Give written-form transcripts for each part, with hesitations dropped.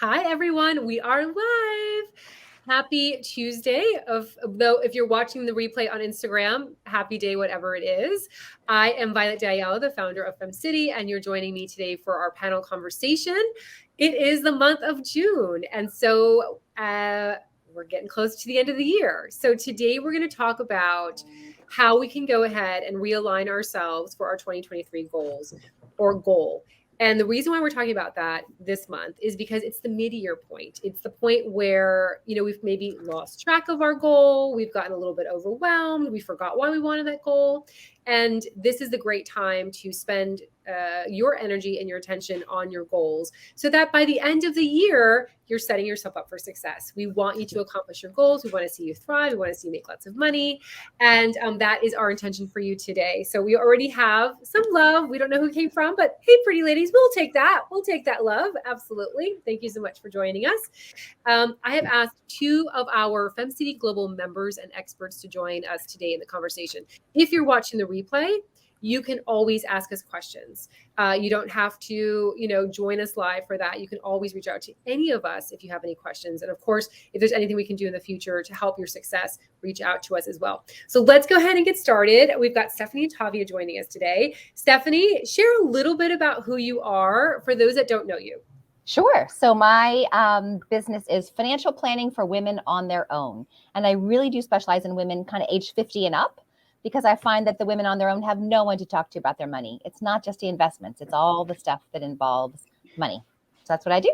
Hi, everyone. We are live. Happy Tuesday. Though, if you're watching the replay on Instagram, happy day, whatever it is. I am Violet Diallo, the founder of FemCity, and you're joining me today for our panel conversation. It is the month of June, and so we're getting close to the end of the year. So today we're going to talk about how we can go ahead and realign ourselves for our 2023 goals or goal. And the reason why we're talking about that this month is because it's the mid-year point. It's the point where, we've maybe lost track of our goal. We've gotten a little bit overwhelmed. We forgot why we wanted that goal. And this is the great time to spend your energy and your attention on your goals so that by the end of the year, you're setting yourself up for success. We want you to accomplish your goals. We want to see you thrive. We want to see you make lots of money. And that is our intention for you today. So we already have some love. We don't know who it came from, but hey, pretty ladies, we'll take that. We'll take that love. Absolutely. Thank you so much for joining us. I have asked two of our FemCity Global members and experts to join us today in the conversation. If you're watching the replay, you can always ask us questions. You don't have to, join us live for that. You can always reach out to any of us if you have any questions. And of course, if there's anything we can do in the future to help your success, reach out to us as well. So let's go ahead and get started. We've got Stephanie and Tavia joining us today. Stephanie, share a little bit about who you are for those that don't know you. Sure. So my business is financial planning for women on their own. And I really do specialize in women kind of age 50 and up, because I find that the women on their own have no one to talk to about their money. It's not just the investments. It's all the stuff that involves money. So that's what I do.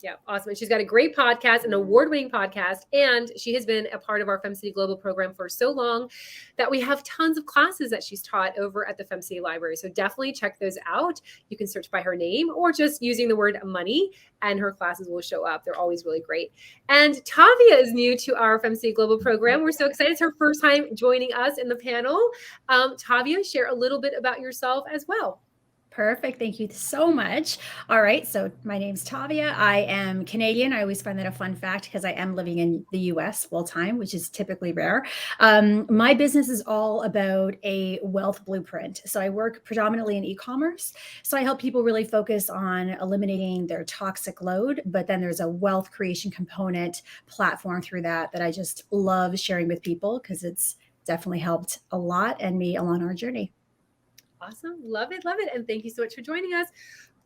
Yeah, awesome. And she's got a great podcast, an award-winning podcast, and she has been a part of our FemCity Global program for so long that we have tons of classes that she's taught over at the FemCity Library. So definitely check those out. You can search by her name or just using the word money, and her classes will show up. They're always really great. And Tavia is new to our FemCity Global program. We're so excited. It's her first time joining us in the panel. Tavia, share a little bit about yourself as well. Perfect. Thank you so much. All right. So my name's Tavia. I am Canadian. I always find that a fun fact because I am living in the US full time, which is typically rare. My business is all about a wealth blueprint. So I work predominantly in e-commerce. So I help people really focus on eliminating their toxic load, but then there's a wealth creation component platform through that I just love sharing with people because it's definitely helped a lot and me along our journey. Awesome. Love it. Love it. And thank you so much for joining us.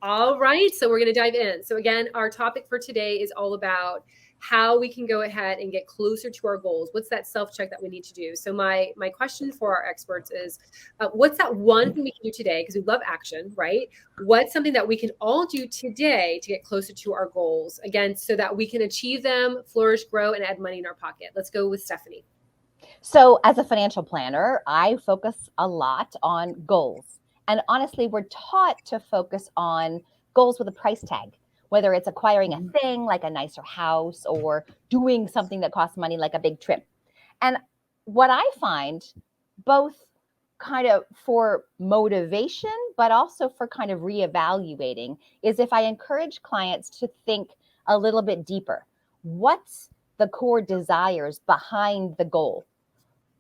All right. So we're going to dive in. So again, our topic for today is all about how we can go ahead and get closer to our goals. What's that self-check that we need to do? So my question for our experts is, what's that one thing we can do today? Because we love action, right? What's something that we can all do today to get closer to our goals? Again, so that we can achieve them, flourish, grow, and add money in our pocket. Let's go with Stephanie. So as a financial planner, I focus a lot on goals. And honestly, we're taught to focus on goals with a price tag, whether it's acquiring a thing like a nicer house or doing something that costs money like a big trip. And what I find, both kind of for motivation, but also for kind of reevaluating, is if I encourage clients to think a little bit deeper. What's the core desires behind the goal?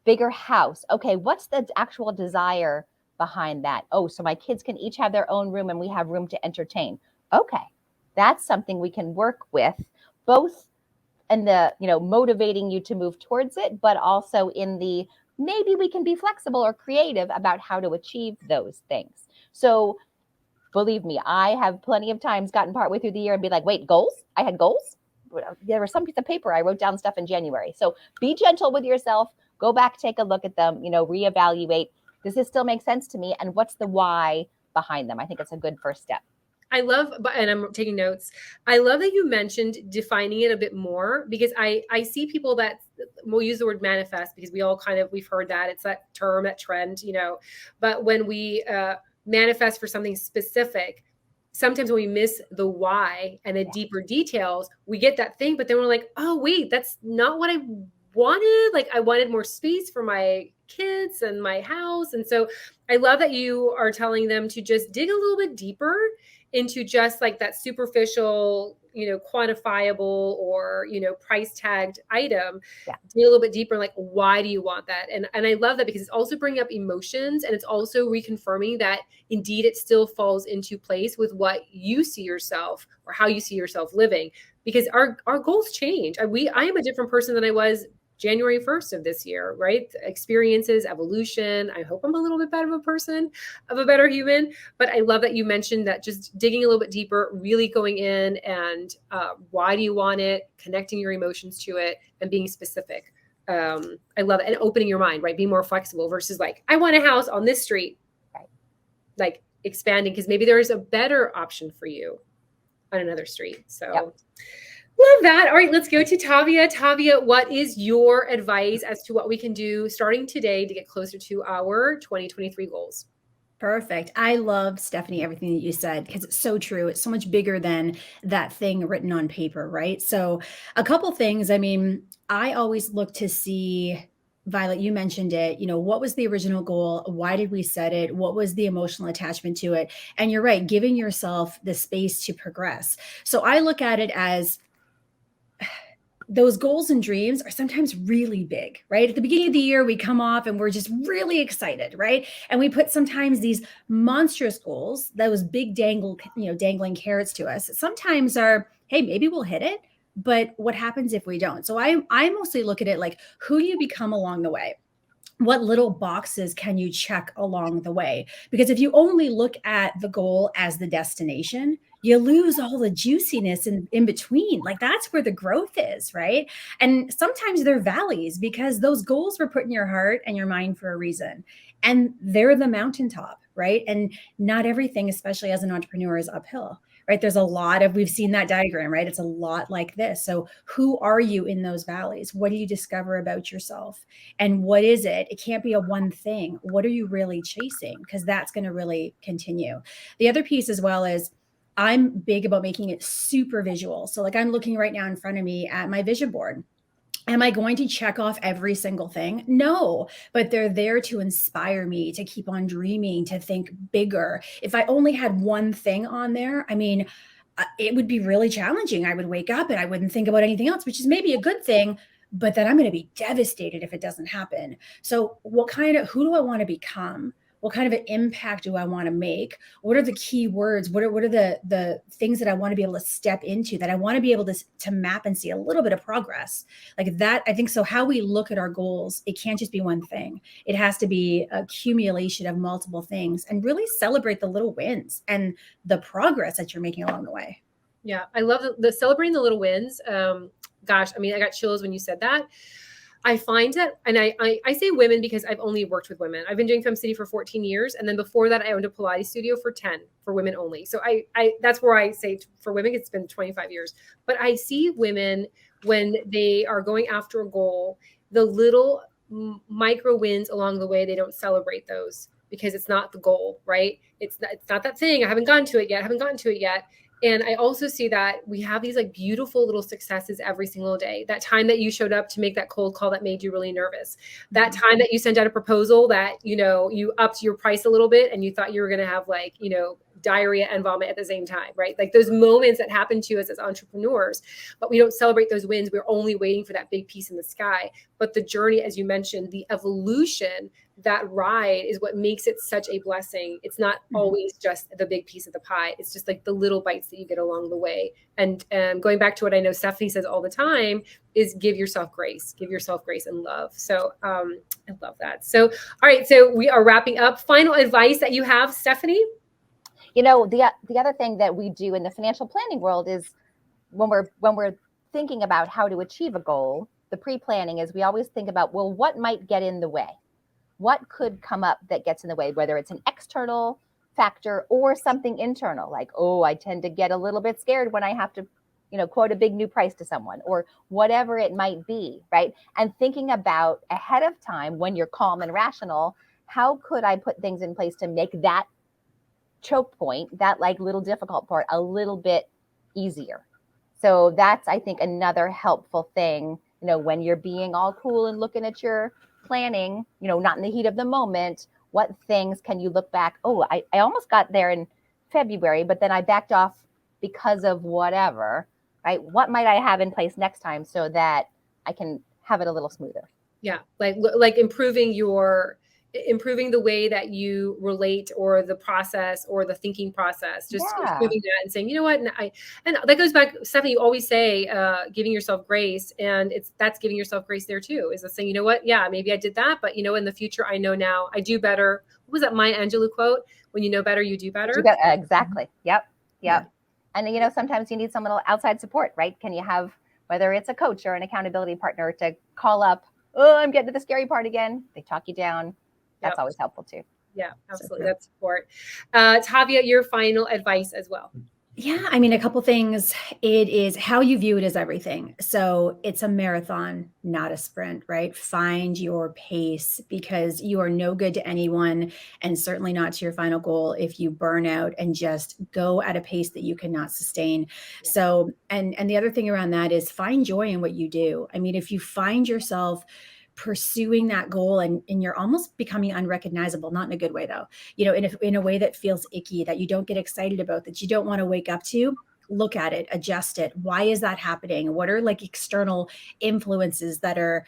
Bigger house. Okay, what's the actual desire behind that? Oh, so my kids can each have their own room and we have room to entertain. Okay, that's something we can work with, both in the, motivating you to move towards it, but also in the maybe we can be flexible or creative about how to achieve those things. So believe me, I have plenty of times gotten partway through the year and be like, wait, goals? I had goals? There was some piece of paper. I wrote down stuff in January. So be gentle with yourself. Go back, take a look at them, reevaluate. Does this still make sense to me? And what's the why behind them? I think it's a good first step. I love, and I'm taking notes. I love that you mentioned defining it a bit more, because I see people that will use the word manifest because we've heard that. It's that term, that trend, but when we manifest for something specific, sometimes when we miss the why and the deeper details, we get that thing, but then we're like, oh, wait, that's not what I wanted. Like, I wanted more space for my kids and my house. And so I love that you are telling them to just dig a little bit deeper into just like that superficial, quantifiable or, price tagged item. Dig a little bit deeper, like, why do you want that? And I love that because it's also bringing up emotions, and it's also reconfirming that indeed it still falls into place with what you see yourself or how you see yourself living. because our goals change. I am a different person than I was January 1st of this year, right? Experiences, evolution. I hope I'm a little bit better of a person, of a better human. But I love that you mentioned that, just digging a little bit deeper, really going in and why do you want it, connecting your emotions to it, and being specific. I love it. And opening your mind, right? Being more flexible versus like, I want a house on this street. Right. Like expanding, because maybe there's a better option for you on another street. So Yep. love that. All right, let's go to Tavia. Tavia, what is your advice as to what we can do starting today to get closer to our 2023 goals? Perfect. I love, Stephanie, everything that you said, because it's so true. It's so much bigger than that thing written on paper, right? So a couple things. I mean, I always look to see, Violet, you mentioned it, what was the original goal? Why did we set it? What was the emotional attachment to it? And you're right, giving yourself the space to progress. So I look at it as, those goals and dreams are sometimes really big, right? At the beginning of the year, we come off and we're just really excited, right? And we put sometimes these monstrous goals, those big dangling carrots to us, sometimes are, hey, maybe we'll hit it, but what happens if we don't? So I mostly look at it like, who do you become along the way? What little boxes can you check along the way? Because if you only look at the goal as the destination, you lose all the juiciness in between. Like that's where the growth is, right? And sometimes they're valleys because those goals were put in your heart and your mind for a reason. And they're the mountaintop, right? And not everything, especially as an entrepreneur, is uphill, right? There's a lot of, we've seen that diagram, right? It's a lot like this. So who are you in those valleys? What do you discover about yourself? And what is it? It can't be a one thing. What are you really chasing? Because that's going to really continue. The other piece as well is, I'm big about making it super visual. So like I'm looking right now in front of me at my vision board. Am I going to check off every single thing? No, but they're there to inspire me to keep on dreaming, to think bigger. If I only had one thing on there, I mean, it would be really challenging. I would wake up and I wouldn't think about anything else, which is maybe a good thing, but then I'm going to be devastated if it doesn't happen. So who do I want to become? What kind of an impact do I want to make? What are the key words? What are the things that I want to be able to step into, that I want to be able to map and see a little bit of progress like that? I think so. How we look at our goals, it can't just be one thing. It has to be a accumulation of multiple things, and really celebrate the little wins and the progress that you're making along the way. Yeah, I love the celebrating the little wins. Gosh, I mean, I got chills when you said that. I find that, and I say women because I've only worked with women. I've been doing FemCity for 14 years. And then before that, I owned a Pilates studio for 10 for women only. So I that's where I say for women, it's been 25 years. But I see women when they are going after a goal, the little micro wins along the way, they don't celebrate those because it's not the goal, right? It's not that thing. I haven't gotten to it yet. And I also see that we have these like beautiful little successes every single day. That time that you showed up to make that cold call that made you really nervous. That time that you sent out a proposal that, you upped your price a little bit and you thought you were going to have like, diarrhea and vomit at the same time, right? Like those moments that happen to us as entrepreneurs, but we don't celebrate those wins. We're only waiting for that big piece in the sky. But the journey, as you mentioned, the evolution, that ride is what makes it such a blessing. It's not always just the big piece of the pie. It's just like the little bites that you get along the way. And going back to what I know Stephanie says all the time is give yourself grace and love. So I love that. So, all right. So we are wrapping up. Final advice that you have, Stephanie? The other thing that we do in the financial planning world is when we're thinking about how to achieve a goal, the pre-planning is we always think about, well, what might get in the way? What could come up that gets in the way, whether it's an external factor or something internal, like, oh, I tend to get a little bit scared when I have to, quote a big new price to someone, or whatever it might be, right? And thinking about ahead of time when you're calm and rational, how could I put things in place to make that choke point, that like little difficult part, a little bit easier? So that's, I think, another helpful thing, when you're being all cool and looking at your planning, not in the heat of the moment, what things can you look back? Oh, I almost got there in February, but then I backed off because of whatever, right? What might I have in place next time so that I can have it a little smoother? Yeah. Like improving your improving the way that you relate or the process or the thinking process, just improving that and saying, you know what, and that goes back, Stephanie, you always say, giving yourself grace, and that's giving yourself grace there too, is saying, you know what, yeah, maybe I did that, but you know, in the future, I know now I do better. What was that Maya Angelou quote? When you know better, you do better. Exactly. Yep. Yeah. And you know, sometimes you need some little outside support, right? Can you have, whether it's a coach or an accountability partner, to call up, oh, I'm getting to the scary part again. They talk you down. That's always helpful too. Yeah, absolutely. That's support. Tavia, your final advice as well. Yeah, I mean, a couple things. It is how you view it as everything. So it's a marathon, not a sprint, right? Find your pace, because you are no good to anyone, and certainly not to your final goal if you burn out and just go at a pace that you cannot sustain. Yeah. So, and the other thing around that is find joy in what you do. I mean, if you find yourself pursuing that goal and you're almost becoming unrecognizable, not in a good way though, you know, in a way that feels icky, that you don't get excited about, that you don't want to wake up to, look at it, adjust it. Why is that happening? What are like external influences that are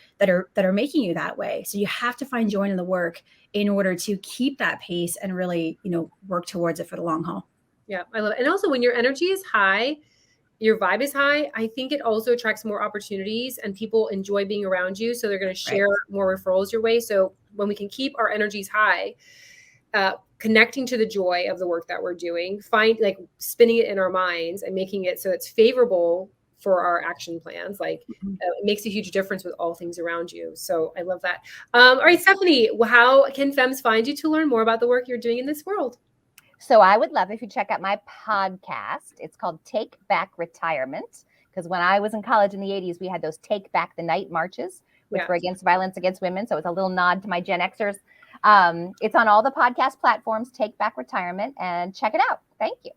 making you that way? So you have to find joy in the work in order to keep that pace and really, you know, work towards it for the long haul. Yeah, I love it. And also when your energy is high, your vibe is high, I think it also attracts more opportunities and people enjoy being around you. So they're going to share more referrals your way. So when we can keep our energies high, connecting to the joy of the work that we're doing, spinning it in our minds and making it so it's favorable for our action plans, it makes a huge difference with all things around you. So I love that. All right, Stephanie, how can Femmes find you to learn more about the work you're doing in this world? So I would love if you check out my podcast. It's called Take Back Retirement, because when I was in college in the 80s, we had those Take Back the Night marches, which were against violence against women. So it's a little nod to my Gen Xers. It's on all the podcast platforms, Take Back Retirement, and check it out. Thank you.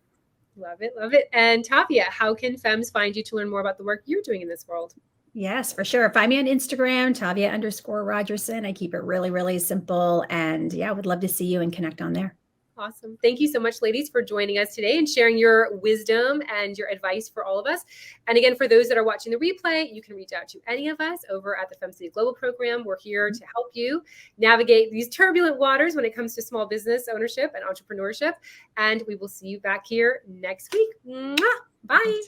Love it. Love it. And Tavia, how can Femmes find you to learn more about the work you're doing in this world? Yes, for sure. Find me on Instagram, Tavia_Rogerson. I keep it really, really simple. And yeah, I would love to see you and connect on there. Awesome. Thank you so much, ladies, for joining us today and sharing your wisdom and your advice for all of us. And again, for those that are watching the replay, you can reach out to any of us over at the FemCity Global program. We're here to help you navigate these turbulent waters when it comes to small business ownership and entrepreneurship. And we will see you back here next week. Mwah! Bye.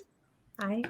Bye.